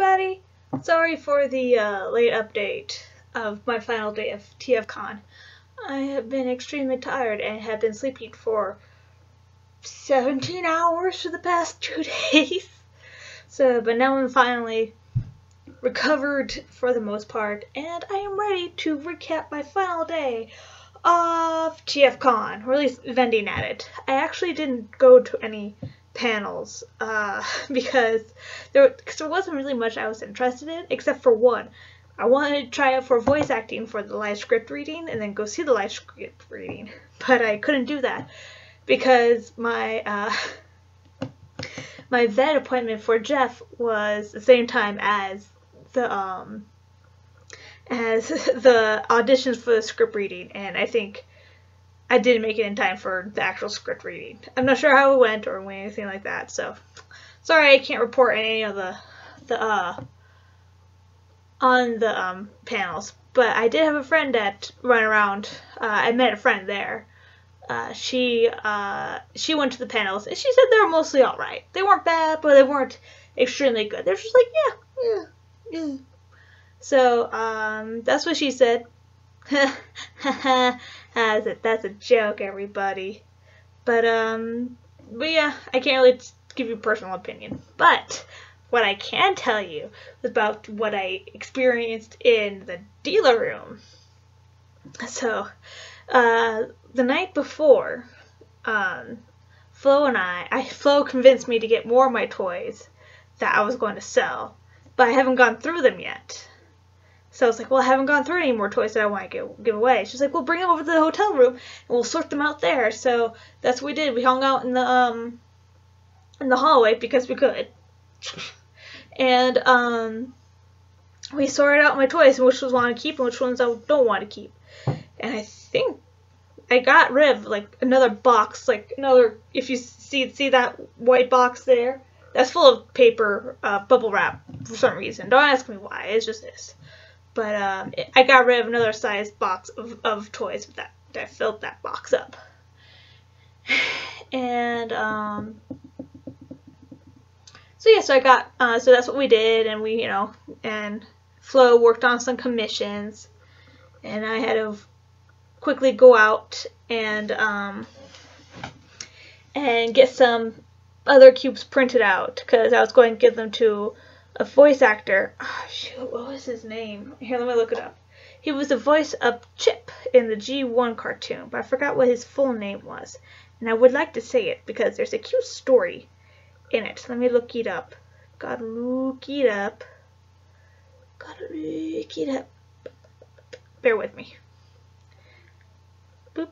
everybody! Sorry for the late update of my final day of TFCon. I have been extremely tired and have been sleeping for 17 hours for the past 2 days. But now I'm finally recovered for the most part, and I am ready to recap my final day of TFCon, or at least vending at it. I actually didn't go to any panels because there wasn't really much I was interested in, except for one. I wanted to try out for voice acting for the live script reading and then go see the live script reading, but I couldn't do that because my my vet appointment for Jeff was the same time as the auditions for the script reading, and I think I didn't make it in time for the actual script reading. I'm not sure how it went or anything like that, so sorry I can't report any of the panels. But I did have a friend that ran around. I met a friend there. She went to the panels and she said they were mostly all right. They weren't bad, but they weren't extremely good. They're just like yeah. So that's what she said. That's a joke, everybody. But yeah, I can't really give you a personal opinion. But what I can tell you about what I experienced in the dealer room. So the night before, Flo convinced me to get more of my toys that I was going to sell, but I haven't gone through them yet. So I was like, well, I haven't gone through any more toys that I want to give away. She's like, well, bring them over to the hotel room and we'll sort them out there. So that's what we did. We hung out in the hallway because we could. And we sorted out my toys and which ones I want to keep and which ones I don't want to keep. And I think I got rid of like another box, if you see that white box there, that's full of paper bubble wrap for some reason. Don't ask me why. It's just this. But I got rid of another size box of toys that filled that box up. And so yeah, so that's what we did, and we, and Flo worked on some commissions, and I had to quickly go out and get some other cubes printed out because I was going to give them to a voice actor. Oh, shoot, what was his name? Here, let me look it up. He was the voice of Chip in the G1 cartoon, but I forgot what his full name was. And I would like to say it because there's a cute story in it. Let me look it up. Gotta look it up. Bear with me. Boop.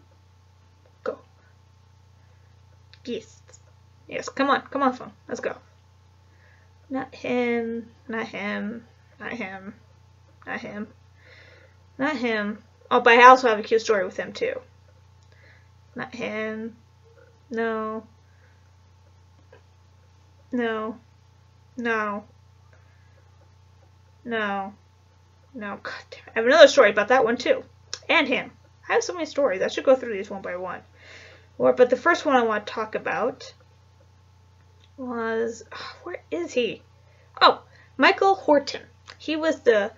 Go. Yes. Yes, come on, phone. Let's go. Not him, not him, not him, not him, not him. Oh, but I also have a cute story with him too. Not him. No. No. No. No. No. God damn it. I have another story about that one too. And him. I have so many stories. I should go through these one by one. But the first one I want to talk about was, where is he? Oh, Michael Horton. He was the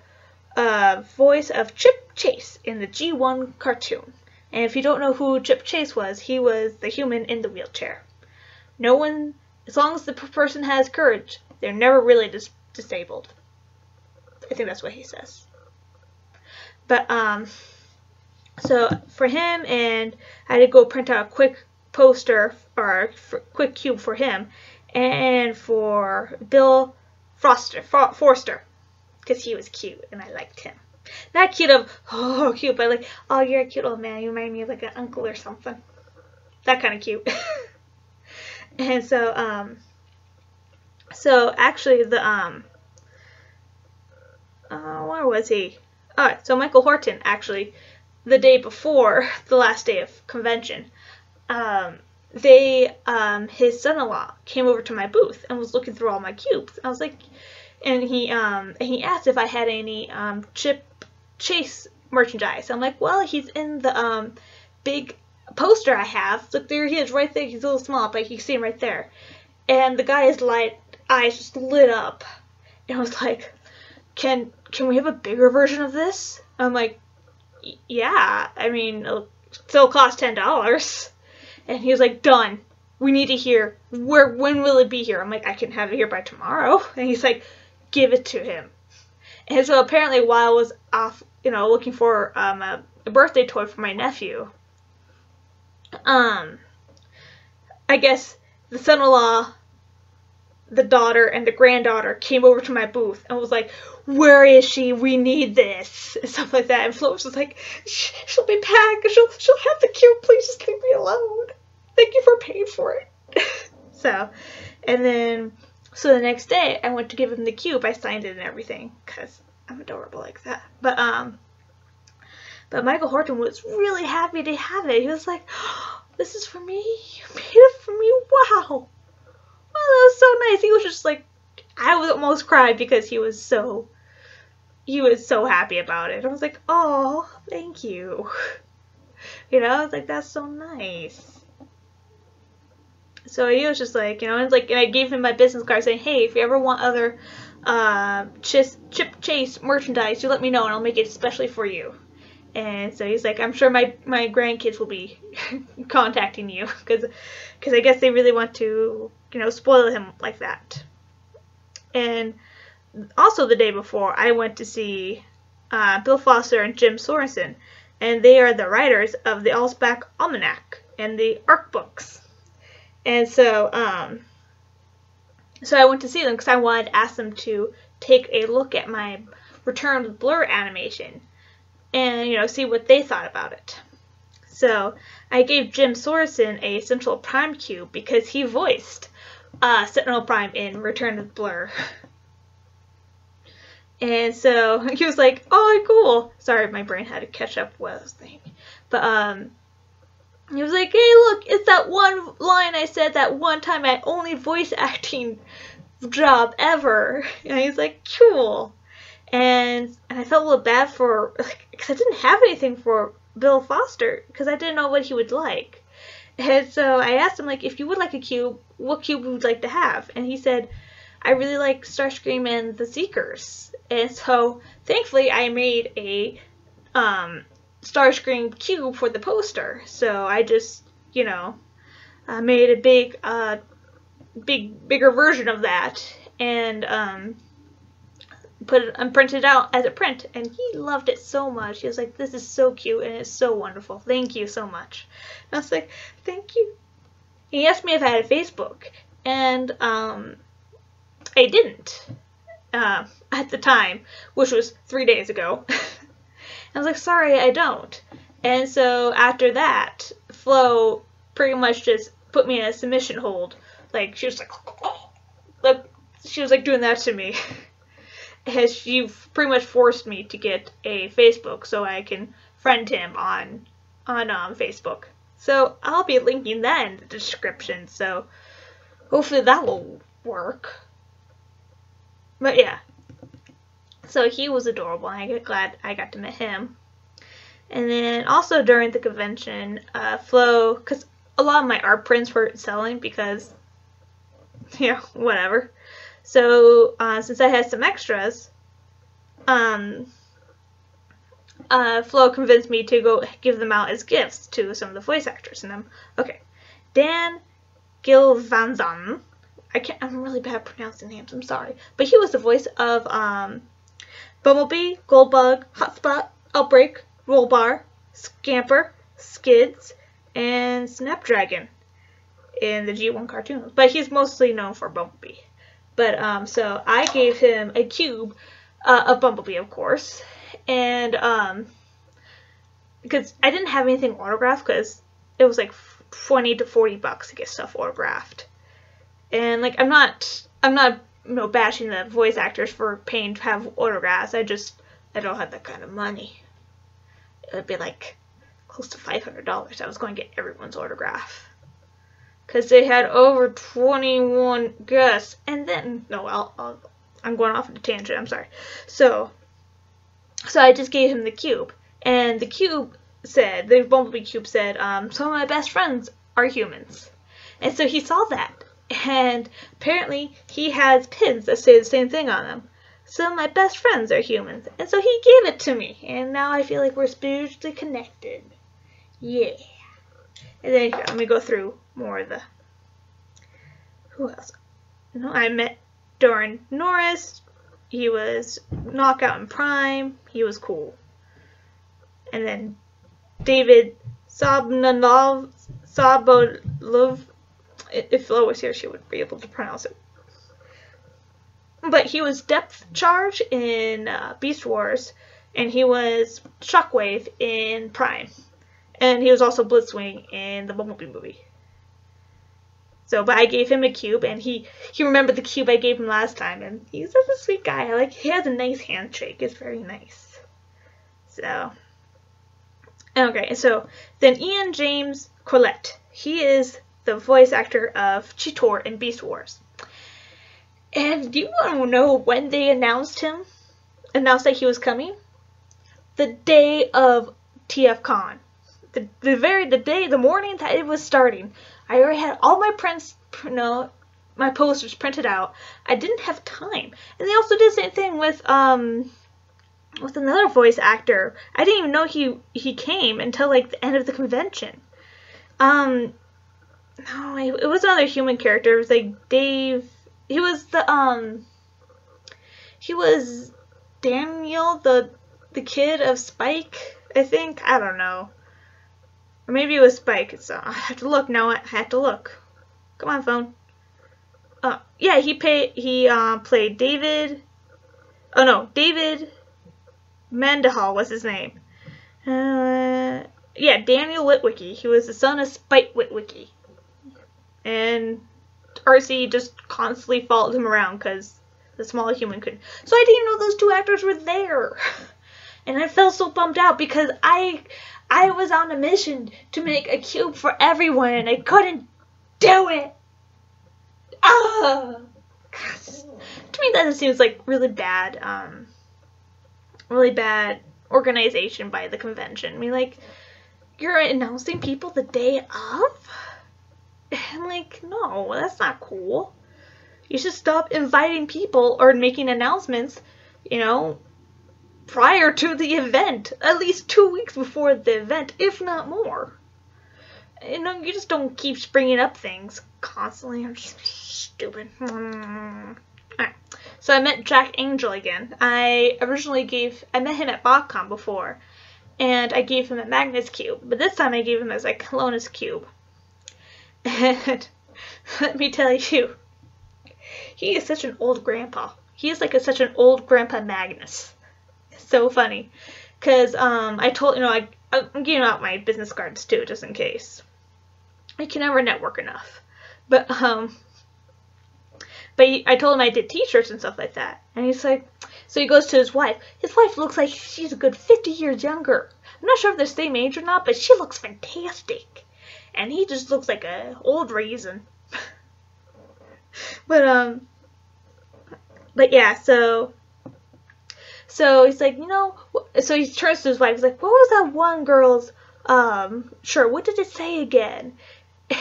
voice of Chip Chase in the G1 cartoon. And if you don't know who Chip Chase was, he was the human in the wheelchair. No one, as long as the person has courage, they're never really disabled. I think that's what he says. But so for him, and I had to go print out a quick poster or a quick cube for him. And for Bill Forster, because he was cute and I liked him. Not cute cute, but like, oh, you're a cute old man. You remind me of like an uncle or something. That kind of cute. And so, so actually where was he? Alright, so Michael Horton, actually, the day before the last day of convention, his son-in-law came over to my booth and was looking through all my cubes. I was like, and he asked if I had any Chip Chase merchandise. I'm like, well, he's in the big poster I have. Look, there he is, right there. He's a little small, but you can see him right there. And the guy's eyes just lit up, And I was like, can we have a bigger version of this? I'm like, yeah, I mean, it'll still cost $10. And he was like, done. We need to hear, when will it be here? I'm like, I can have it here by tomorrow. And he's like, give it to him. And so apparently while I was off, looking for a birthday toy for my nephew, I guess the son-in-law, the daughter, and the granddaughter came over to my booth and was like, where is she? We need this. And stuff like that. And Flo was just like, she'll be back. She'll have the cube. Please just leave me alone. Thank you for paying for it. So the next day I went to give him the cube. I signed it and everything because I'm adorable like that. But Michael Horton was really happy to have it. He was like, oh, this is for me. You made it for me. Wow. Oh, that was so nice. He was just like, I was almost cried because he was so happy about it. I was like, oh, thank you. I was like, that's so nice. So he was just like, and I gave him my business card saying, hey, if you ever want other Chip Chase merchandise, you let me know and I'll make it especially for you. And so he's like, I'm sure my grandkids will be contacting you because I guess they really want to, spoil him like that. And also the day before, I went to see Bill Foster and Jim Sorensen, and they are the writers of the Allsback Almanac and the Arc books. And so I went to see them because I wanted to ask them to take a look at my Return with Blur animation and, see what they thought about it. So I gave Jim Sorensen a Central Prime cube because he voiced Sentinel Prime in Return with Blur. And so he was like, oh, cool. Sorry, my brain had to catch up with what I was thinking. But, he was like, hey, look, it's that one line I said that one time, my only voice acting job ever. And he's like, cool. And I felt a little bad because I didn't have anything for Bill Foster because I didn't know what he would like. And so I asked him, like, if you would like a cube, what cube would you like to have? And he said, I really like Starscream and the Seekers. And so, thankfully, I made a Starscream cube for the poster. So I just, made a bigger version of that and put it and printed it out as a print. And he loved it so much. He was like, "This is so cute and it's so wonderful. Thank you so much." And I was like, "Thank you." He asked me if I had a Facebook, and I didn't at the time, which was 3 days ago. I was like, sorry, I don't. And so after that, Flo pretty much just put me in a submission hold. Like, she was like, she was like doing that to me. And she pretty much forced me to get a Facebook so I can friend him on Facebook. So I'll be linking that in the description. So hopefully that will work. But yeah. So he was adorable, and I get glad I got to meet him. And then also during the convention, Flo, because a lot of my art prints were selling because, whatever. So since I had some extras, Flo convinced me to go give them out as gifts to some of the voice actors. And okay, Dan Gilvanzon. I'm really bad at pronouncing names, I'm sorry. But he was the voice of Bumblebee, Goldbug, Hotspot, Outbreak, Rollbar, Scamper, Skids, and Snapdragon in the G1 cartoons. But he's mostly known for Bumblebee. But so I gave him a cube of Bumblebee, of course. And because I didn't have anything autographed because it was like $20 to $40 to get stuff autographed. And like I'm not bashing the voice actors for paying to have autographs. I don't have that kind of money. It would be like close to $500. I was going to get everyone's autograph because they had over 21 guests. And then I'm going off on a tangent. I'm sorry. So I just gave him the cube, and the Bumblebee cube said, some of my best friends are humans, and so he saw that. And apparently he has pins that say the same thing on them. some of my best friends are humans. And so he gave it to me. And now I feel like we're spiritually connected. Yeah. And then here, let me go through more of the... Who else? No, I met Doran Norris. He was Knockout in Prime. He was cool. And then David Sabolov. If Lo was here, she would be able to pronounce it. But he was Depth Charge in Beast Wars, and he was Shockwave in Prime. And he was also Blitzwing in the Bumblebee movie. So, but I gave him a cube, and he remembered the cube I gave him last time, and he's such a sweet guy. He has a nice handshake. It's very nice. So, okay, so then Ian James Collette. He is the voice actor of Cheetor in Beast Wars. And do you want to know when they announced that he was coming? The day of TFCon. The morning that it was starting. I already had all my my posters printed out. I didn't have time. And they also did the same thing with another voice actor. I didn't even know he came until like the end of the convention. No, it was another human character. It was like Dave. He was Daniel, the kid of Spike, I think. I don't know. Or maybe it was Spike. I have to look now. I have to look. Come on, phone. Yeah, he played David. Oh no, David Mendenhall was his name. Yeah, Daniel Witwicky. He was the son of Spike Witwicky. And RC just constantly followed him around because the small human couldn't. So I didn't know those two actors were there. And I felt so bummed out because I was on a mission to make a cube for everyone and I couldn't do it. To me that just seems like really bad organization by the convention. I mean, like, you're announcing people the day of? And like, no, that's not cool. You should stop inviting people or making announcements, prior to the event. At least 2 weeks before the event, if not more. You just don't keep springing up things constantly. I'm just stupid. Alright, so I met Jack Angel again. I met him at BotCon before, and I gave him a Magnus Cube, but this time I gave him as a Colonus Cube. And let me tell you, he is such an old grandpa. He is like such an old grandpa Magnus. It's so funny. Because I told, I'm giving out my business cards too, just in case. I can never network enough. But I told him I did t-shirts and stuff like that. And he's like, so he goes to his wife. His wife looks like she's a good 50 years younger. I'm not sure if they're the same age or not, but she looks fantastic. And he just looks like an old raisin. But yeah, so he's like, so he turns to his wife. He's like, what was that one girl's shirt? What did it say again?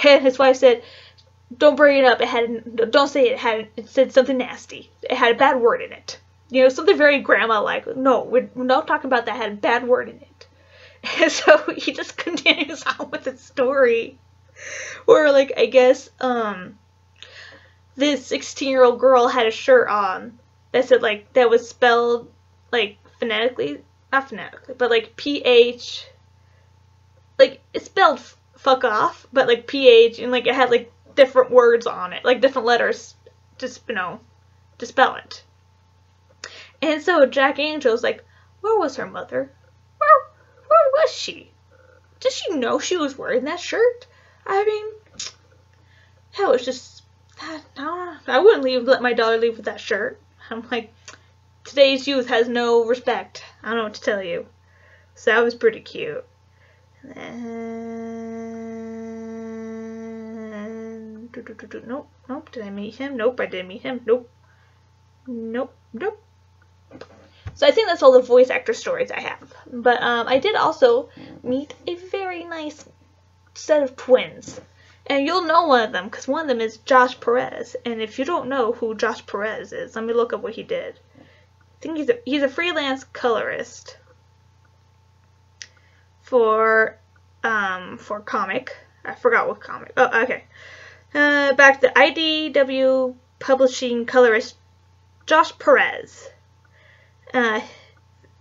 And his wife said, don't bring it up. Don't say it. It said something nasty. It had a bad word in it. Something very grandma-like. No, we're not talking about that. It had a bad word in it. And so he just continues on with the story. Where, like, I guess, this 16-year-old girl had a shirt on that said, like, that was spelled, like, phonetically. Not phonetically, but, like, PH. Like, it's spelled fuck off, but, like, PH, and, like, it had, like, different words on it. Like, different letters to spell it. And so Jack Angel's like, where was her mother? Where was she? Did she know she was wearing that shirt? I mean, hell, it's just, no, I wouldn't let my daughter leave with that shirt. I'm like, today's youth has no respect. I don't know what to tell you. So that was pretty cute. And nope, did I meet him? Nope, I didn't meet him. Nope. So I think that's all the voice actor stories I have. But I did also meet a very nice set of twins. And you'll know one of them, because one of them is Josh Perez. And if you don't know who Josh Perez is, let me look up what he did. think he's a freelance colorist for comic. I forgot what comic. Oh, okay. Back to IDW publishing colorist Josh Perez.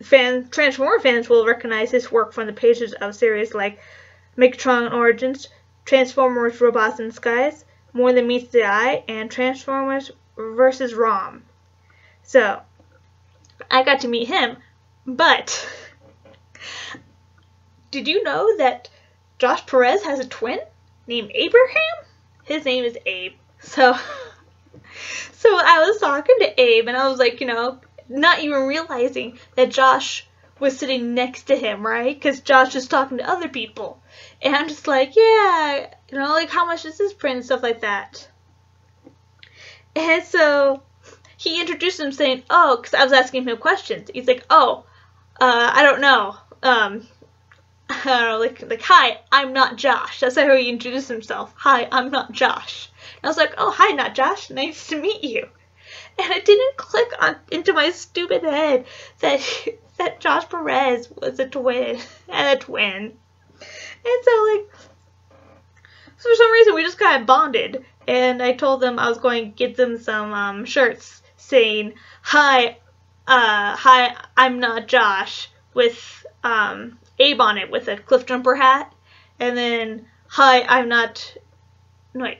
Transformer fans will recognize his work from the pages of series like Megatron Origins, Transformers Robots in Skies, More Than Meets the Eye, and Transformers vs. ROM. So, I got to meet him, but did you know that Josh Perez has a twin named Abraham? His name is Abe. So I was talking to Abe, and I was like, not even realizing that Josh was sitting next to him, right? Because Josh is talking to other people. And I'm just like, yeah, like, how much is this print and stuff like that. And so he introduced him saying, oh, because I was asking him questions. He's like, oh, I don't know. Like, hi, I'm not Josh. That's how he introduced himself. Hi, I'm not Josh. And I was like, oh, hi, not Josh. Nice to meet you. And it didn't click into my stupid head that Josh Perez was a twin. And so, like, for some reason, we just kind of bonded. And I told them I was going to get them some shirts saying, hi, I'm not Josh, with Abe on it with a cliff jumper hat. And then, hi, I'm not... No, wait.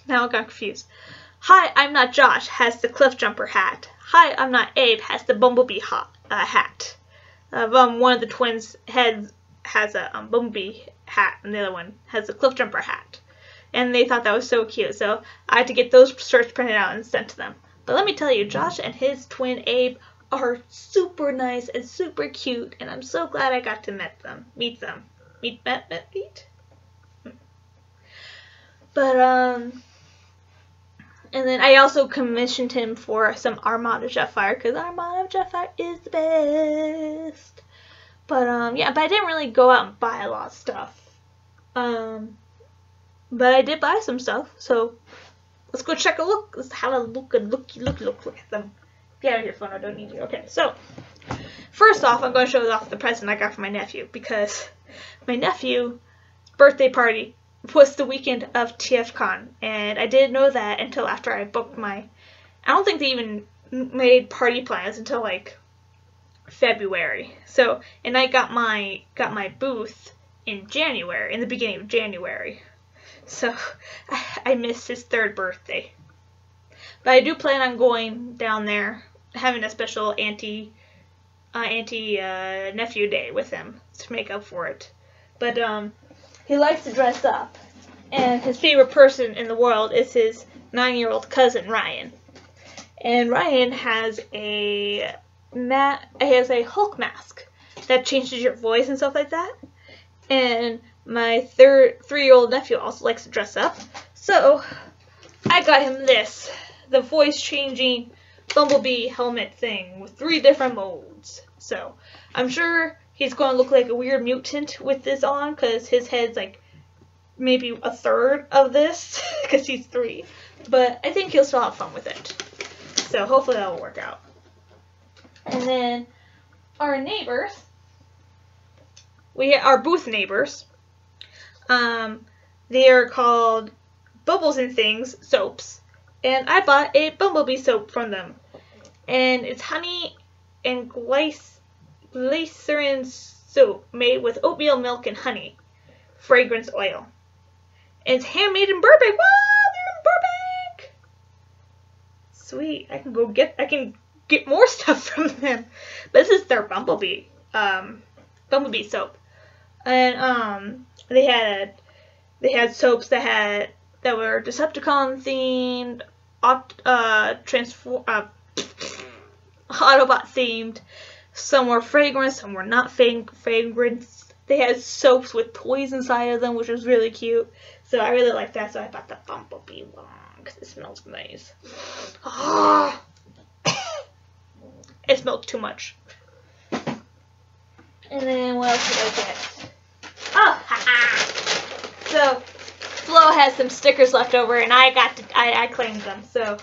Now I got confused. Hi, I'm not Josh has the cliff jumper hat. Hi, I'm not Abe has the bumblebee hat. One of the twins' heads has a bumblebee hat, and the other one has a cliff jumper hat. And they thought that was so cute, so I had to get those shirts printed out and sent to them. But let me tell you, Josh and his twin Abe are super nice and super cute, and I'm so glad I got to meet them. But, and then I also commissioned him for some Armada Jetfire, because Armada Jetfire is the best. But, yeah, but I didn't really go out and buy a lot of stuff. But I did buy some stuff, so let's go check a look. Let's have a look at them. Get out of here, phone, I don't need you. Okay, so, first off, I'm going to show off the present I got for my nephew, because my nephew's birthday party was the weekend of TFCon, and I didn't know that until after I booked I don't think they even made party plans until, like, February. So, and I got my booth in January, in the beginning of January. So, I missed his 3rd birthday. But I do plan on going down there, having a special auntie nephew day with him to make up for it. But, he likes to dress up, and his favorite person in the world is his 9-year-old cousin, Ryan. And Ryan has a Hulk mask that changes your voice and stuff like that. And my 3-year-old nephew also likes to dress up. So, I got him this, the voice-changing Bumblebee helmet thing with 3 different modes. So, I'm sure he's going to look like a weird mutant with this on, because his head's like maybe a third of this, because he's 3. But I think he'll still have fun with it. So hopefully that will work out. And then our neighbors, our booth neighbors, they are called Bubbles and Things soaps. And I bought a Bumblebee soap from them. And it's honey and glycerin soap made with oatmeal milk and honey, fragrance oil. And it's handmade in Burbank. Wow, they're in Burbank! Sweet. I can get more stuff from them. This is their Bumblebee soap. And they had soaps that were Decepticon themed, Autobot themed. Some were fragrance, some were not fragrance. They had soaps with toys inside of them, which was really cute. So I really like that, so I bought the Bumblebee one, because it smells nice. Oh, it smelled too much. And then what else did I get? Oh, haha! So, Flo has some stickers left over, and I claimed them. So,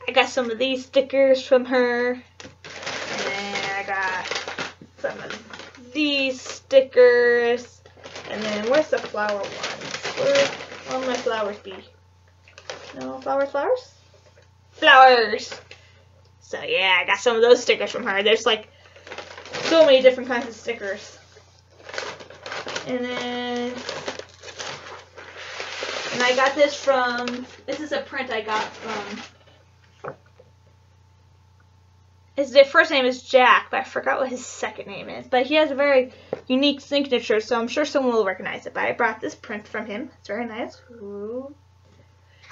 I got some of these stickers from her. these stickers. And then where's the flower ones? Where will my flowers be? No flowers? Flowers! So yeah, I got some of those stickers from her. There's like so many different kinds of stickers. And then I got this from, this is a print I got from, his first name is Jack, but I forgot what his second name is. But he has a very unique signature, so I'm sure someone will recognize it. But I brought this print from him. It's very nice. Ooh.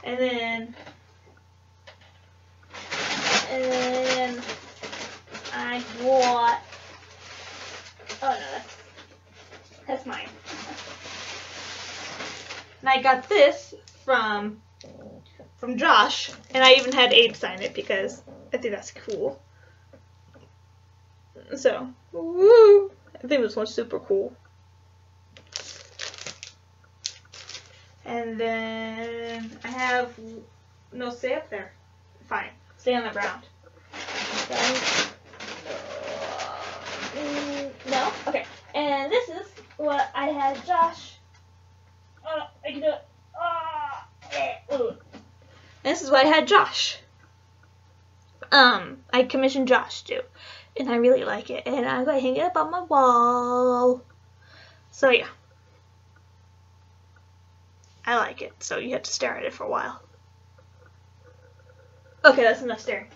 And then I bought, oh no, that's mine. And I got this from Josh, and I even had Abe sign it because I think that's cool. So, woo! I think this one's super cool. And then I have, no, stay up there. Fine, stay on the ground. No? Okay. And this is what I had Josh. I can do it. This is what I had Josh. I commissioned Josh to. And I really like it. And I'm going to hang it up on my wall. So yeah. I like it. So you have to stare at it for a while. Okay, that's enough staring.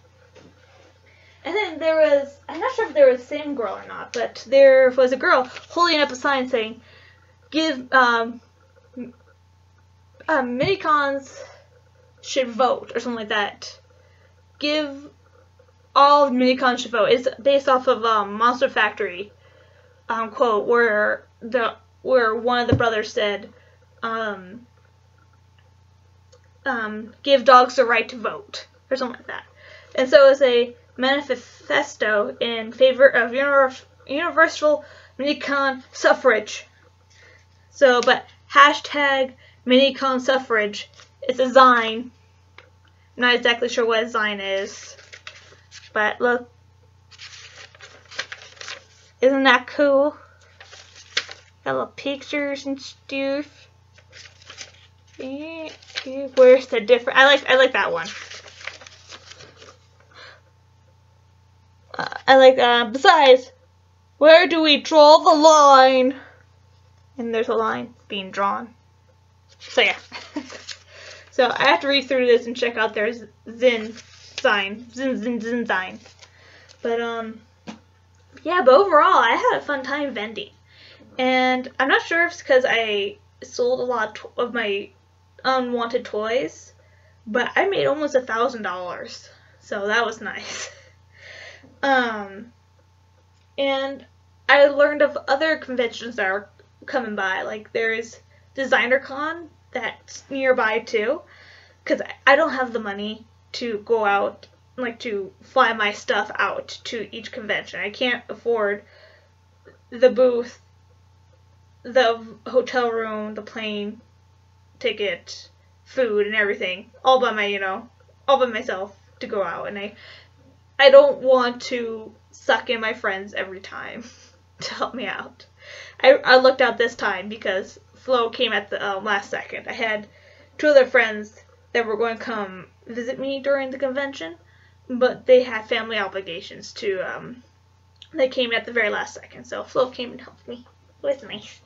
And then there was, I'm not sure if there was the same girl or not, but there was a girl holding up a sign saying, give, minicons should vote, or something like that. Give, all minicons should vote. It's based off of Monster Factory quote where one of the brothers said, give dogs the right to vote, or something like that. And so it was a manifesto in favor of universal minicon suffrage. So, but hashtag minicon suffrage. It's a sign. I'm not exactly sure what a sign is. But look. Isn't that cool? Got little pictures and stuff. Where's the different? I like that one. I like besides, where do we draw the line? And there's a line being drawn. So yeah. So I have to read through this and check out their Zin sign. Zin sign. But yeah, but overall I had a fun time vending. And I'm not sure if it's because I sold a lot of my unwanted toys, but I made almost $1,000. So that was nice. And I learned of other conventions that are coming by. Like there's TFCon that's nearby too, because I don't have the money to go out, like to fly my stuff out to each convention. I can't afford the booth, the hotel room, the plane ticket, food, and everything all by myself to go out. And I don't want to suck in my friends every time to help me out. I looked out this time because Flo came at the last second. I had 2 other friends that were going to come visit me during the convention, but they had family obligations to, they came at the very last second, so Flo came and helped me. It was nice.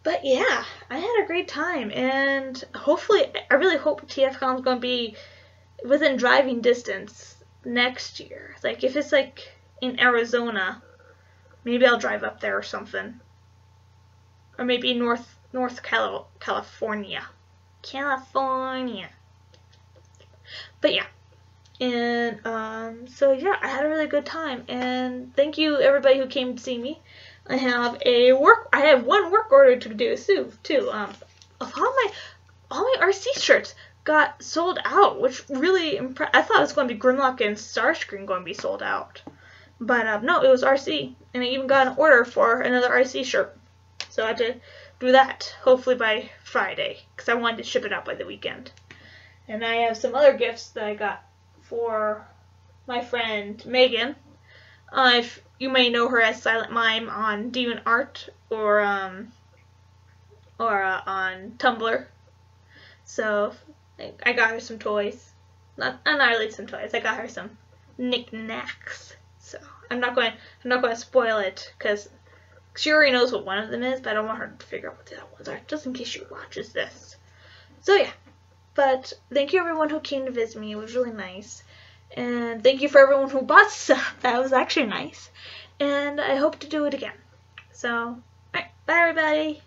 But yeah, I had a great time, and hopefully, I really hope TFCon is going to be within driving distance next year. Like, if it's like in Arizona, maybe I'll drive up there or something. Or maybe North California. But yeah. And so yeah, I had a really good time, and thank you everybody who came to see me. I have one work order to do too. All my RC shirts got sold out, which really I thought it was going to be Grimlock and Starscream going to be sold out. But no, it was RC, and I even got an order for another RC shirt. So I had to do that, hopefully by Friday, because I wanted to ship it out by the weekend. And I have some other gifts that I got for my friend Megan. If you may know her as Silent Mime on DeviantArt or on Tumblr. So I got her some toys. Not really some toys. I got her some knickknacks. So I'm not going to spoil it because she already knows what one of them is, but I don't want her to figure out what the other ones are, just in case she watches this. So yeah, but thank you everyone who came to visit me. It was really nice. And thank you for everyone who bought stuff. That was actually nice. And I hope to do it again. So, alright, bye everybody.